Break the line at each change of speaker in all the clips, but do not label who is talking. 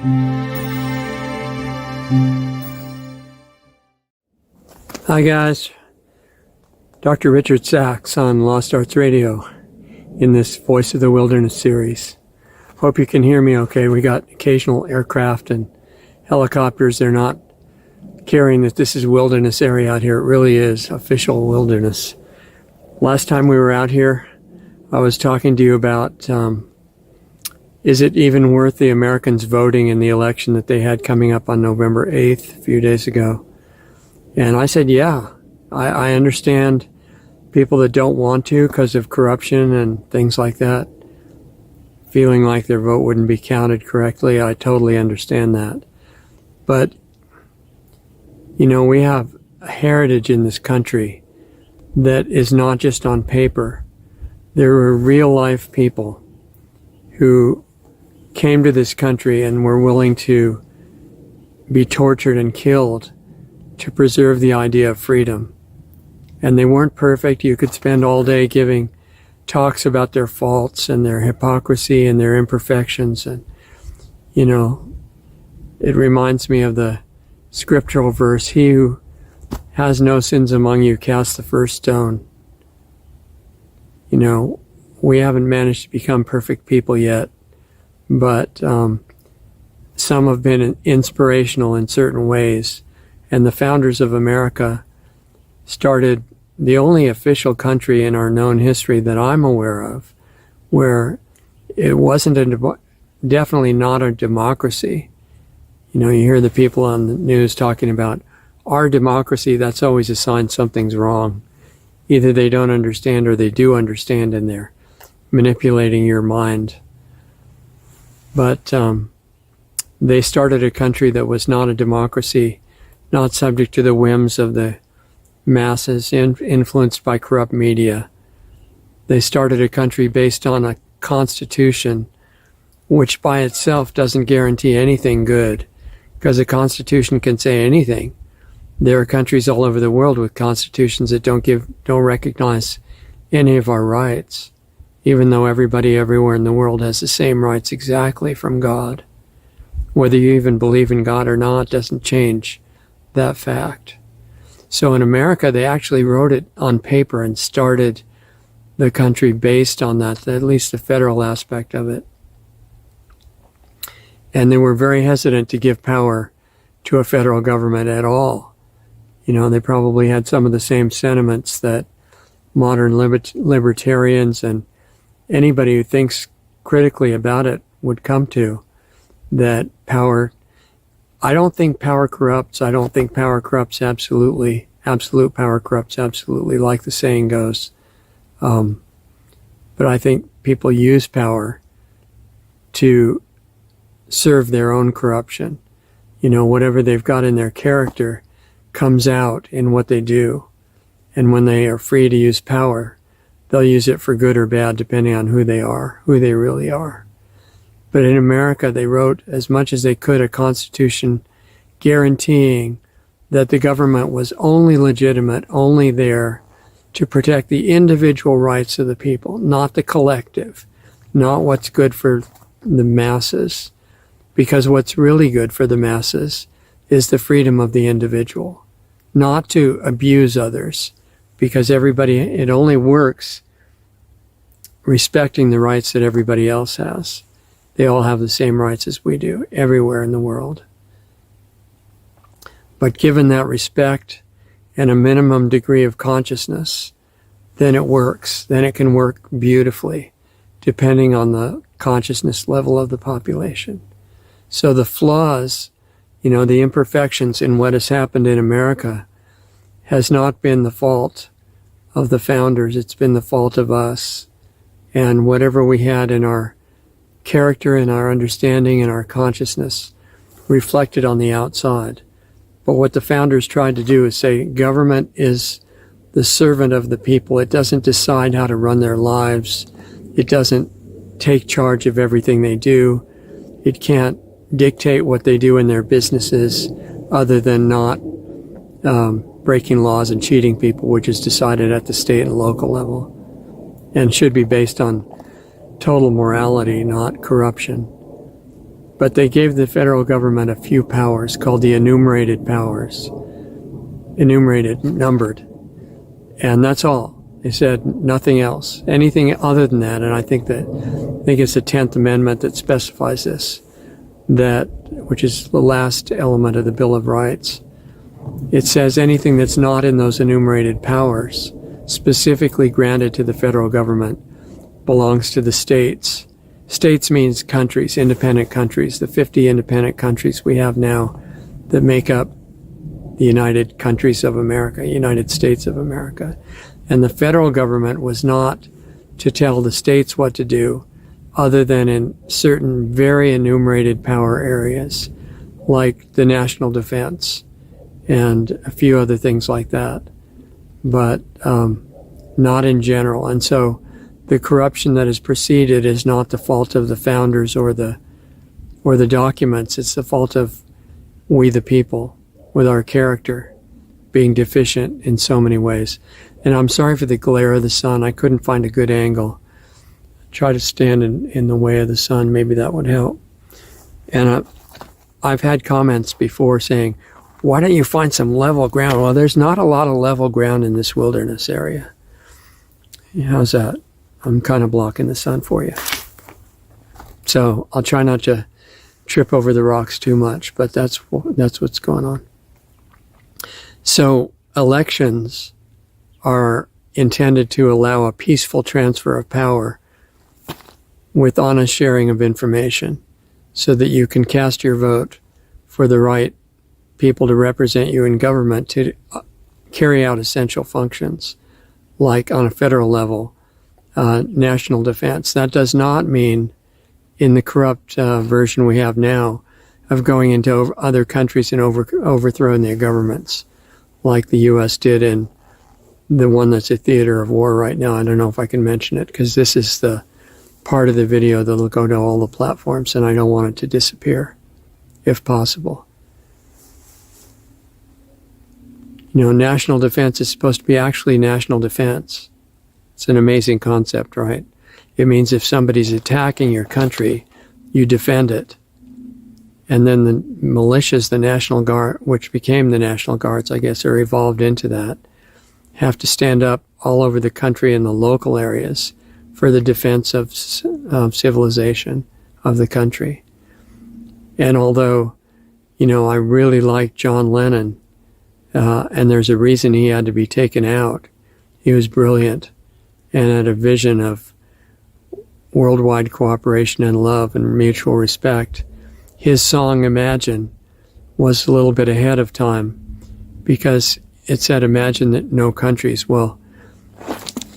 Hi guys, Dr. Richard Sachs on Lost Arts Radio in this Voice of the Wilderness series. Hope you can hear me okay. We got occasional aircraft and helicopters. They're not carrying that this is wilderness area out here. It really is official wilderness. Last time we were out here, I was talking to you about is it even worth the Americans voting in the election that they had coming up on November 8th, a few days ago. And I said, yeah, I understand people that don't want to because of corruption and things like that, feeling like their vote wouldn't be counted correctly. I totally understand that. But, you know, we have a heritage in this country that is not just on paper. There were real life people who came to this country and were willing to be tortured and killed to preserve the idea of freedom. And they weren't perfect. You could spend all day giving talks about their faults and their hypocrisy and their imperfections. And, you know, it reminds me of the scriptural verse, "He who has no sins among you, cast the first stone." You know, we haven't managed to become perfect people yet, but some have been inspirational in certain ways. And the founders of America started the only official country in our known history that I'm aware of where it wasn't definitely not a democracy. You know, you hear the people on the news talking about our democracy. That's always a sign something's wrong. Either they don't understand or they do understand and they're manipulating your mind. But they started a country that was not a democracy, not subject to the whims of the masses, influenced by corrupt media. They started a country based on a constitution, which by itself doesn't guarantee anything good, because a constitution can say anything. There are countries all over the world with constitutions that don't recognize any of our rights, even though everybody everywhere in the world has the same rights exactly from God. Whether you even believe in God or not doesn't change that fact. So in America, they actually wrote it on paper and started the country based on that, at least the federal aspect of it. And they were very hesitant to give power to a federal government at all. You know, they probably had some of the same sentiments that modern libertarians and anybody who thinks critically about it would come to, that power, I don't think power corrupts. I don't think power corrupts absolutely. Absolute power corrupts absolutely, like the saying goes. But I think people use power to serve their own corruption. You know, whatever they've got in their character comes out in what they do. And when they are free to use power, they'll use it for good or bad, depending on who they are, who they really are. But in America, they wrote as much as they could a constitution guaranteeing that the government was only legitimate, only there to protect the individual rights of the people, not the collective, not what's good for the masses. Because what's really good for the masses is the freedom of the individual, not to abuse others, because it only works respecting the rights that everybody else has. They all have the same rights as we do, everywhere in the world. But given that respect and a minimum degree of consciousness, then it works. Then it can work beautifully, depending on the consciousness level of the population. So the flaws, you know, the imperfections in what has happened in America has not been the fault of the founders. It's been the fault of us. And whatever we had in our character and our understanding and our consciousness reflected on the outside. But what the founders tried to do is say government is the servant of the people. It doesn't decide how to run their lives. It doesn't take charge of everything they do. It can't dictate what they do in their businesses other than not breaking laws and cheating people, which is decided at the state and local level and should be based on total morality, not corruption. But they gave the federal government a few powers called the enumerated powers. Enumerated, numbered. And that's all. They said nothing else. Anything other than that, and I think it's the 10th Amendment that specifies this, which is the last element of the Bill of Rights. It says anything that's not in those enumerated powers, specifically granted to the federal government, belongs to the states. States means countries, independent countries, the 50 independent countries we have now that make up the United Countries of America, United States of America. And the federal government was not to tell the states what to do, other than in certain very enumerated power areas, like the national defense and a few other things like that, but not in general. And so the corruption that has proceeded is not the fault of the founders or the documents. It's the fault of we the people, with our character being deficient in so many ways. And I'm sorry for the glare of the sun. I couldn't find a good angle. Try to stand in the way of the sun. Maybe that would help. And I've had comments before saying, why don't you find some level ground? Well, there's not a lot of level ground in this wilderness area. How's that? I'm kind of blocking the sun for you. So I'll try not to trip over the rocks too much, but that's what's going on. So elections are intended to allow a peaceful transfer of power with honest sharing of information so that you can cast your vote for the right people to represent you in government to carry out essential functions, like on a federal level, national defense. That does not mean, in the corrupt version we have now, of going into other countries and overthrowing their governments, like the U.S. did in the one that's a theater of war right now. I don't know if I can mention it, because this is the part of the video that'll go to all the platforms, and I don't want it to disappear, if possible. You know, national defense is supposed to be actually national defense. It's an amazing concept, right? It means if somebody's attacking your country, you defend it. And then the militias, the National Guard, which became the National Guards, I guess, or evolved into that, have to stand up all over the country in the local areas for the defense of civilization of the country. And although, you know, I really like John Lennon, and there's a reason he had to be taken out. He was brilliant and had a vision of worldwide cooperation and love and mutual respect. His song, Imagine, was a little bit ahead of time because it said, imagine that no countries. Well,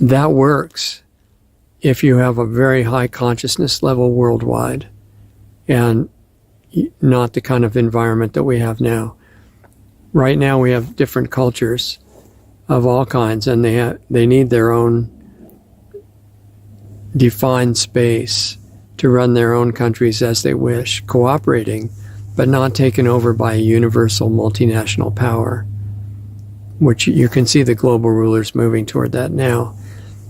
that works if you have a very high consciousness level worldwide and not the kind of environment that we have now. Right now we have different cultures of all kinds, and they need their own defined space to run their own countries as they wish, cooperating, but not taken over by a universal multinational power, which you can see the global rulers moving toward that now.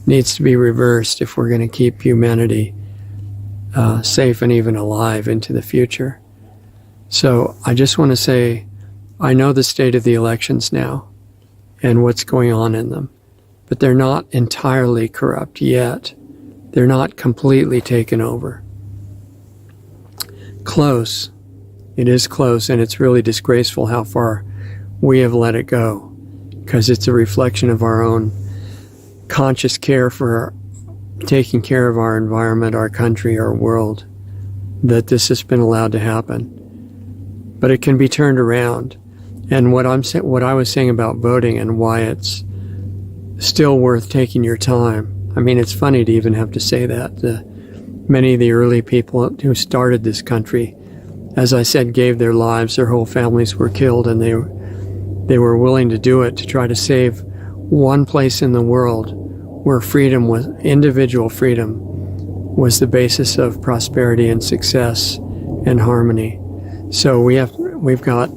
Needs to be reversed if we're going to keep humanity safe and even alive into the future. So I just want to say, I know the state of the elections now and what's going on in them, but they're not entirely corrupt yet. They're not completely taken over. Close. It is close, and it's really disgraceful how far we have let it go, because it's a reflection of our own conscious care for taking care of our environment, our country, our world, that this has been allowed to happen. But it can be turned around. And what I was saying about voting and why it's still worth taking your time. I mean, it's funny to even have to say that. Many of the early people who started this country, as I said, gave their lives. Their whole families were killed, and they were willing to do it to try to save one place in the world where freedom was, individual freedom, was the basis of prosperity and success and harmony. So we've got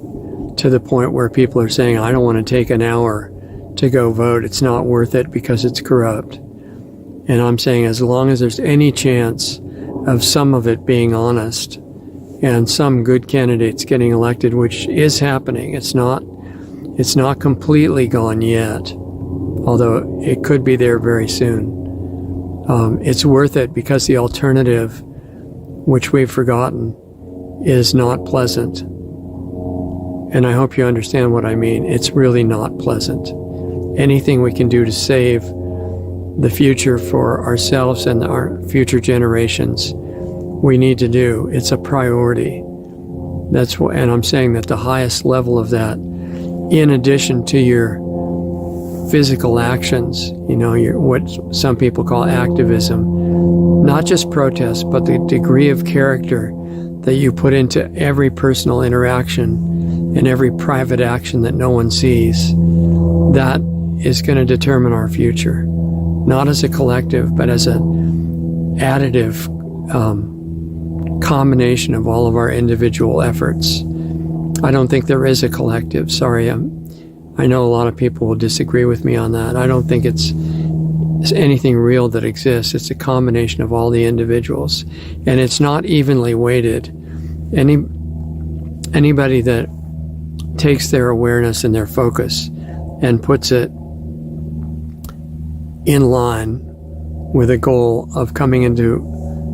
to the point where people are saying, I don't want to take an hour to go vote. It's not worth it because it's corrupt. And I'm saying, as long as there's any chance of some of it being honest and some good candidates getting elected, which is happening. It's not completely gone yet, although it could be there very soon. It's worth it because the alternative, which we've forgotten, is not pleasant. And I hope you understand what I mean. It's really not pleasant. Anything we can do to save the future for ourselves and our future generations, we need to do. It's a priority. That's what, and I'm saying that the highest level of that, in addition to your physical actions, your, what some people call activism, not just protest, but the degree of character that you put into every personal interaction and every private action that no one sees, that is going to determine our future, not as a collective, but as an additive combination of all of our individual efforts. I don't think there is a collective. Sorry, I know a lot of people will disagree with me on that. I don't think it's anything real that exists. It's a combination of all the individuals, and it's not evenly weighted. Anybody that takes their awareness and their focus and puts it in line with a goal of coming into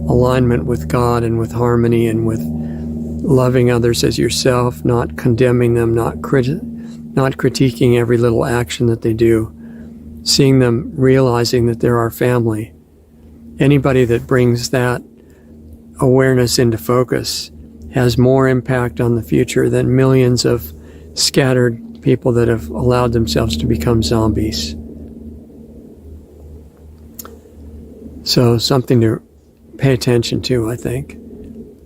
alignment with God and with harmony and with loving others as yourself, not condemning them, not critiquing every little action that they do, seeing them, realizing that they're our family. Anybody that brings that awareness into focus has more impact on the future than millions of scattered people that have allowed themselves to become zombies. So something to pay attention to, I think.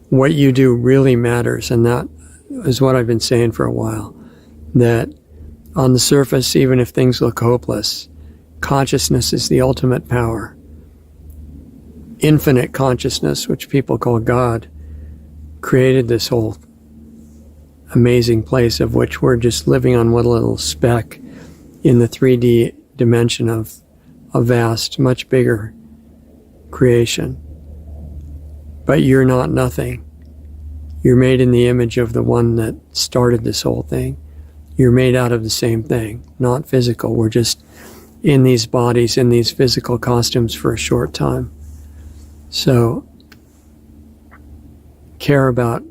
What you do really matters, and that is what I've been saying for a while, that on the surface, even if things look hopeless, consciousness is the ultimate power. Infinite consciousness, which people call God, created this whole amazing place of which we're just living on one little speck in the 3D dimension of a vast, much bigger creation. But you're not nothing. You're made in the image of the one that started this whole thing. You're made out of the same thing, not physical. We're just in these bodies, in these physical costumes for a short time. So care about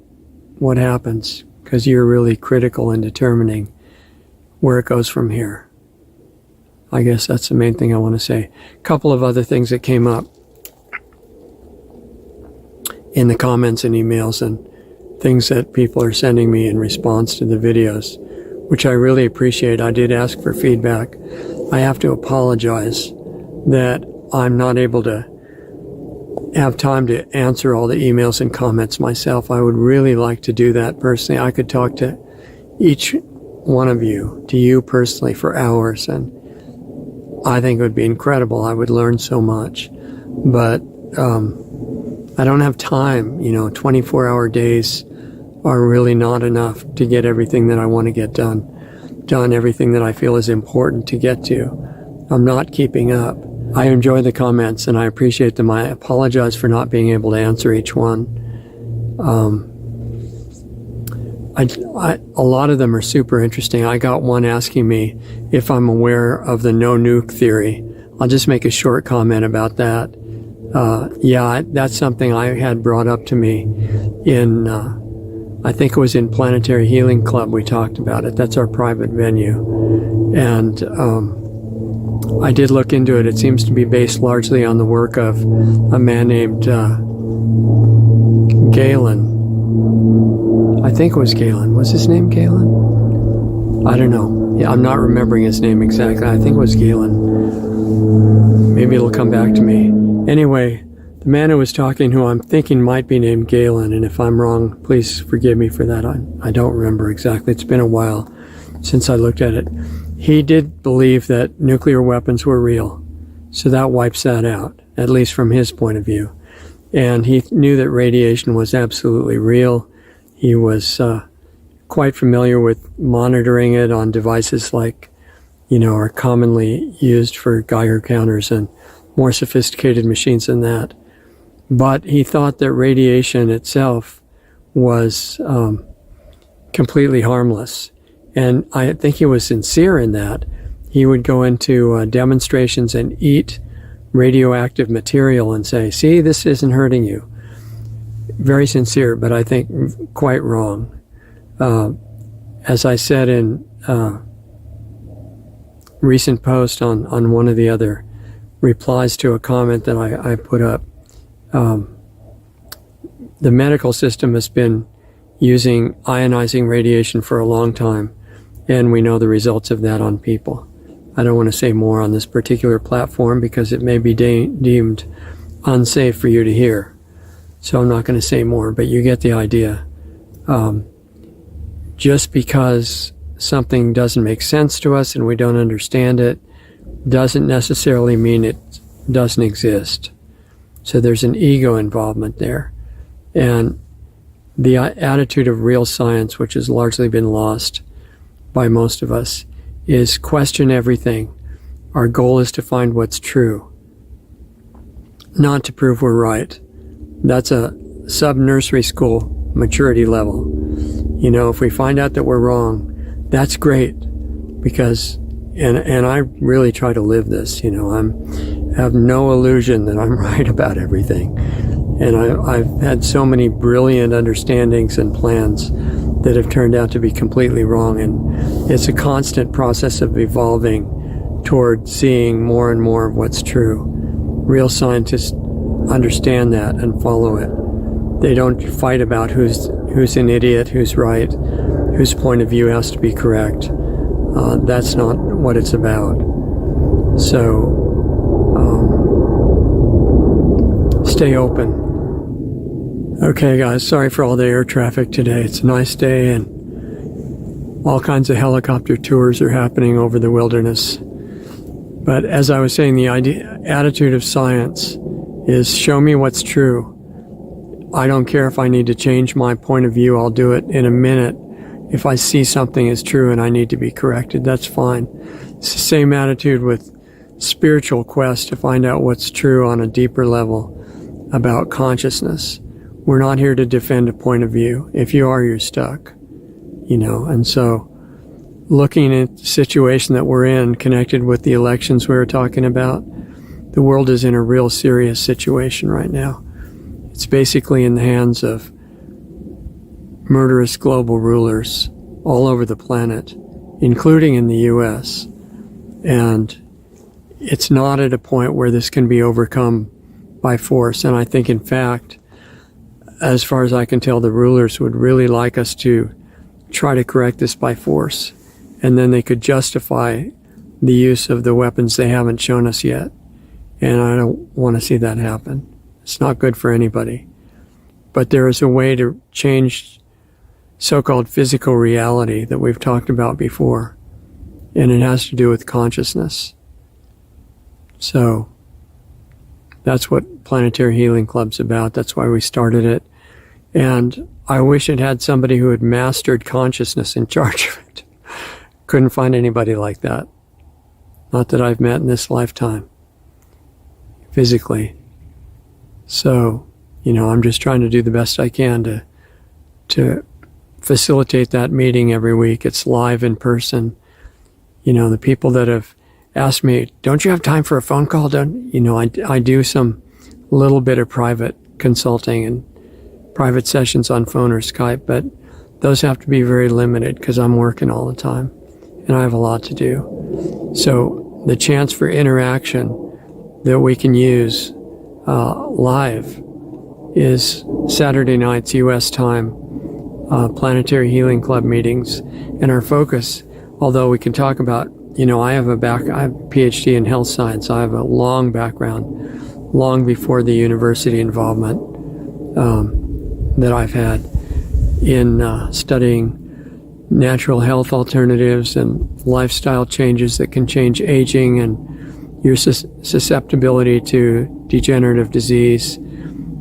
what happens, because you're really critical in determining where it goes from here. I guess that's the main thing I want to say. A couple of other things that came up in the comments and emails and things that people are sending me in response to the videos, which I really appreciate. I did ask for feedback. I have to apologize that I'm not able to have time to answer all the emails and comments myself. I would really like to do that personally. I could talk to each one of you, to you personally, for hours, and I think it would be incredible. I would learn so much. But I don't have time. 24-hour days are really not enough to get everything that I want to get done, everything that I feel is important to get to. I'm not keeping up. I enjoy the comments and I appreciate them. I apologize for not being able to answer each one. A lot of them are super interesting. I got one asking me if I'm aware of the no nuke theory. I'll just make a short comment about that. Yeah, that's something I had brought up to me in, I think it was in Planetary Healing Club we talked about it. That's our private venue. And I did look into it. It seems to be based largely on the work of a man named Galen. I think it was Galen. Was his name Galen? I don't know. Yeah, I'm not remembering his name exactly. I think it was Galen. Maybe it'll come back to me. Anyway, the man who was talking, who I'm thinking might be named Galen, and if I'm wrong, please forgive me for that. I don't remember exactly. It's been a while since I looked at it. He did believe that nuclear weapons were real, so that wipes that out, at least from his point of view. And he knew that radiation was absolutely real. He was quite familiar with monitoring it on devices like, are commonly used for Geiger counters and more sophisticated machines than that. But he thought that radiation itself was completely harmless. And I think he was sincere in that. He would go into demonstrations and eat radioactive material and say, see, this isn't hurting you. Very sincere, but I think quite wrong. As I said in recent post on one of the other replies to a comment that I put up, the medical system has been using ionizing radiation for a long time, and we know the results of that on people. I don't want to say more on this particular platform because it may be deemed unsafe for you to hear. So I'm not going to say more, but you get the idea. Just because something doesn't make sense to us and we don't understand it doesn't necessarily mean it doesn't exist. So there's an ego involvement there. And the attitude of real science, which has largely been lost by most of us, is question everything. Our goal is to find what's true, not to prove we're right. That's a sub-nursery school maturity level. You know, if we find out that we're wrong, that's great, because, and I really try to live this, you know, have no illusion that I'm right about everything. And I've had so many brilliant understandings and plans that have turned out to be completely wrong. And it's a constant process of evolving toward seeing more and more of what's true. Real scientists understand that and follow it. They don't fight about who's an idiot, who's right, whose point of view has to be correct. That's not what it's about. So stay open. Okay, guys, sorry for all the air traffic today. It's a nice day, and all kinds of helicopter tours are happening over the wilderness. But as I was saying, the attitude of science is show me what's true. I don't care if I need to change my point of view. I'll do it in a minute. If I see something is true and I need to be corrected, that's fine. It's the same attitude with spiritual quest to find out what's true on a deeper level about consciousness. We're not here to defend a point of view. If you are, you're stuck, you know. And so looking at the situation that we're in, connected with the elections we were talking about, the world is in a real serious situation right now. It's basically in the hands of murderous global rulers all over the planet, including in the U.S. And it's not at a point where this can be overcome by force. And I think, in fact, as far as I can tell, the rulers would really like us to try to correct this by force. And then they could justify the use of the weapons they haven't shown us yet. And I don't want to see that happen. It's not good for anybody. But there is a way to change so-called physical reality that we've talked about before. And it has to do with consciousness. So that's what Planetary Healing Club's about. That's why we started it. And I wish it had somebody who had mastered consciousness in charge of it. Couldn't find anybody like that. Not that I've met in this lifetime, physically. So, you know, I'm just trying to do the best I can to facilitate that meeting every week. It's live in person. You know, the people that have asked me, don't you have time for a phone call? I do some little bit of private consulting and private sessions on phone or Skype, but those have to be very limited because I'm working all the time and I have a lot to do. So the chance for interaction that we can use live is Saturday nights U.S. time, Planetary Healing Club meetings. And our focus, although we can talk about, you know, I have a PhD in health science. I have a long background, long before the university involvement that I've had in studying natural health alternatives and lifestyle changes that can change aging and your susceptibility to degenerative disease.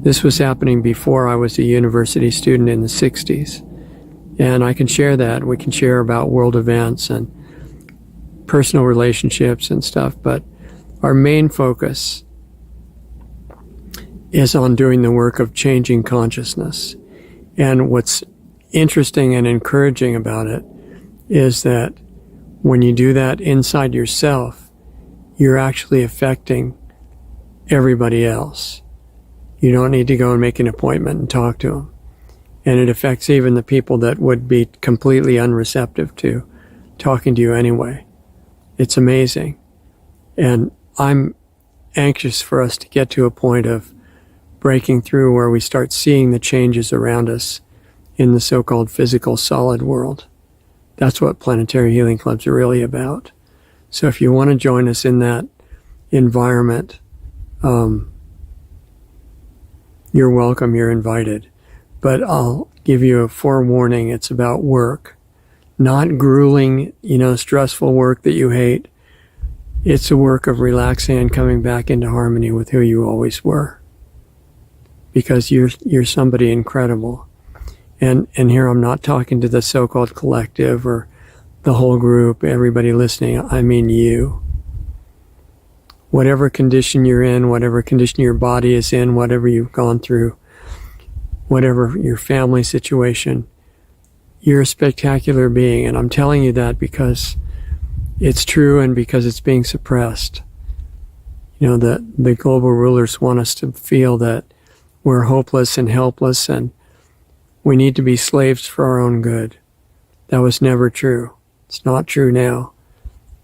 This was happening before I was a university student in the 60s. And I can share that. We can share about world events and personal relationships and stuff, but our main focus is on doing the work of changing consciousness. And what's interesting and encouraging about it is that when you do that inside yourself, you're actually affecting everybody else. You don't need to go and make an appointment and talk to them. And it affects even the people that would be completely unreceptive to talking to you anyway. It's amazing. And I'm anxious for us to get to a point of breaking through where we start seeing the changes around us in the so-called physical solid world. That's what Planetary Healing Club's are really about. So if you want to join us in that environment, you're welcome, you're invited. But I'll give you a forewarning, it's about work. Not grueling, stressful work that you hate. It's a work of relaxing and coming back into harmony with who you always were. Because you're somebody incredible. And here I'm not talking to the so-called collective or the whole group, everybody listening. I mean you. Whatever condition you're in, whatever condition your body is in, whatever you've gone through, whatever your family situation, you're a spectacular being. And I'm telling you that because it's true and because it's being suppressed. The global rulers want us to feel that we're hopeless and helpless and we need to be slaves for our own good. That was never true. It's not true now.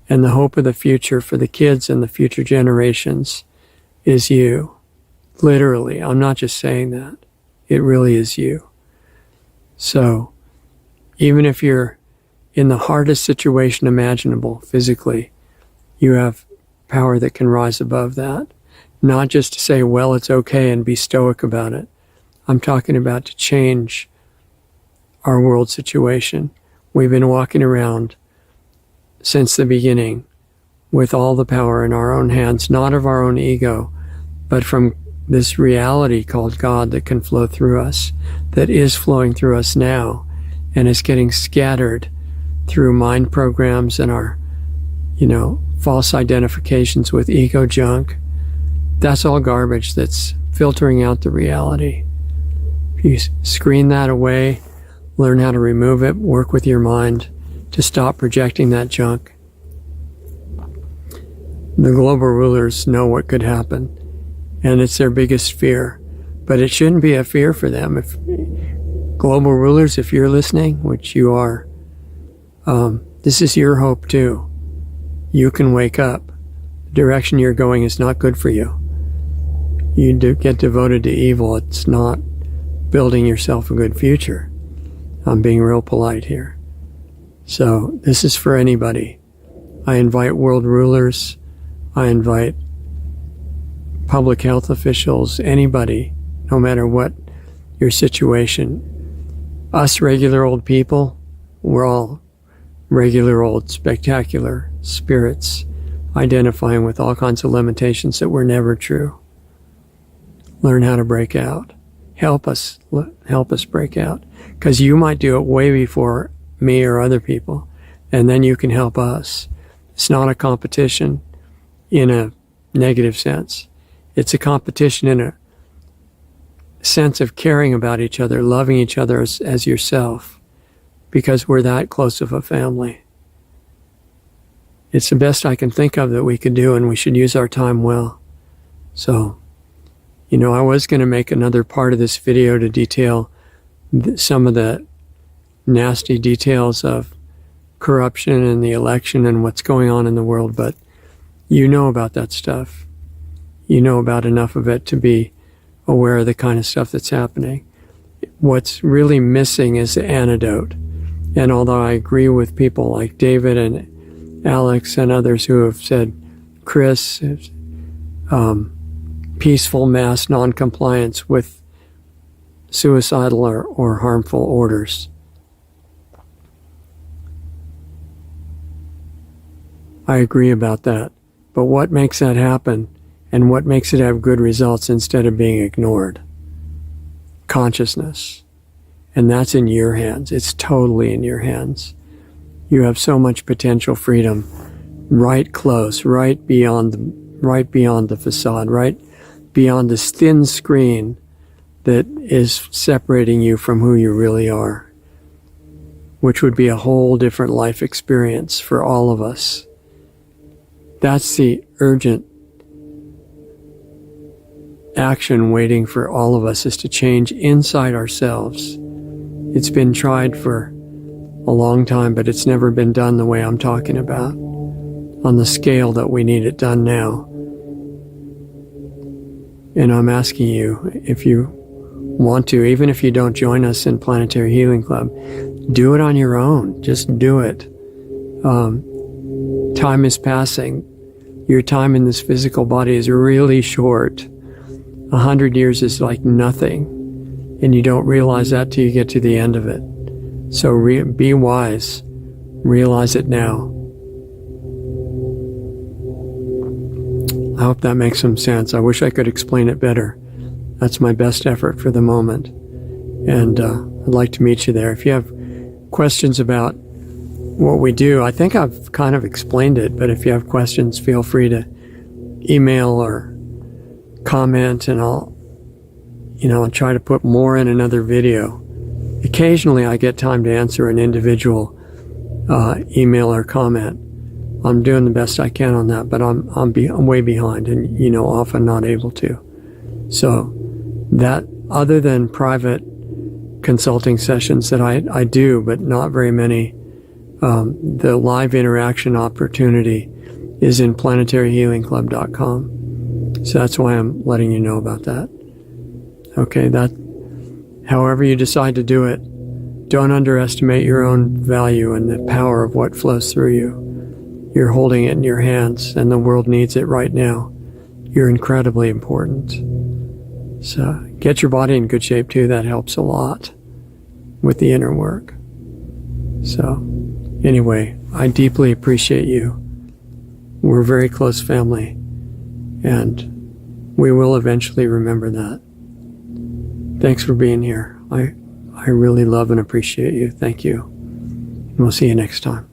And the hope of the future for the kids and the future generations is you. Literally, I'm not just saying that. It really is you. So, even if you're in the hardest situation imaginable physically, you have power that can rise above that. Not just to say, well, it's okay and be stoic about it. I'm talking about to change our world situation. We've been walking around since the beginning with all the power in our own hands, not of our own ego, but from this reality called God that can flow through us, that is flowing through us now and is getting scattered through mind programs and our, false identifications with ego junk. That's all garbage that's filtering out the reality. If you screen that away, learn how to remove it, work with your mind to stop projecting that junk. The global rulers know what could happen, and it's their biggest fear. But it shouldn't be a fear for them. If global rulers, if you're listening, which you are, this is your hope too. You can wake up. The direction you're going is not good for you. You do get devoted to evil. It's not building yourself a good future. I'm being real polite here. So this is for anybody. I invite world rulers. I invite public health officials, anybody, no matter what your situation. Us regular old people, we're all regular old spectacular spirits identifying with all kinds of limitations that were never true. Learn how to break out. Help us break out. Because you might do it way before me or other people, and then you can help us. It's not a competition in a negative sense. It's a competition in a sense of caring about each other, loving each other as yourself, because we're that close of a family. It's the best I can think of that we could do, and we should use our time well. So, I was going to make another part of this video to detail some of the nasty details of corruption and the election and what's going on in the world, but you know about that stuff. You know about enough of it to be aware of the kind of stuff that's happening. What's really missing is the antidote. And although I agree with people like David and Alex and others who have said, Chris, peaceful mass non-compliance with suicidal or harmful orders. I agree about that. But what makes that happen and what makes it have good results instead of being ignored? Consciousness. And that's in your hands. It's totally in your hands. You have so much potential freedom right close, right beyond the facade, right beyond this thin screen that is separating you from who you really are, which would be a whole different life experience for all of us. That's the urgent action waiting for all of us, is to change inside ourselves. It's been tried for a long time, but it's never been done the way I'm talking about, on the scale that we need it done now. And I'm asking you, if you want to, even if you don't join us in Planetary Healing Club, do it on your own. Just do it. Time is passing. Your time in this physical body is really short. 100 years is like nothing, and you don't realize that till you get to the end of it. So be wise. Realize it now. I hope that makes some sense. I wish I could explain it better. That's my best effort for the moment. And I'd like to meet you there. If you have questions about what we do, I think I've kind of explained it, but if you have questions, feel free to email or comment, and I'll try to put more in another video. Occasionally I get time to answer an individual email or comment. I'm doing the best I can on that, but I'm way behind, and often not able to. So that, other than private consulting sessions that I do, but not very many, the live interaction opportunity is in planetaryhealingclub.com. So that's why I'm letting you know about that. Okay, however you decide to do it, don't underestimate your own value and the power of what flows through you. You're holding it in your hands, and the world needs it right now. You're incredibly important. So get your body in good shape too. That helps a lot with the inner work. So anyway, I deeply appreciate you. We're a very close family, and we will eventually remember that. Thanks for being here. I really love and appreciate you. Thank you. And we'll see you next time.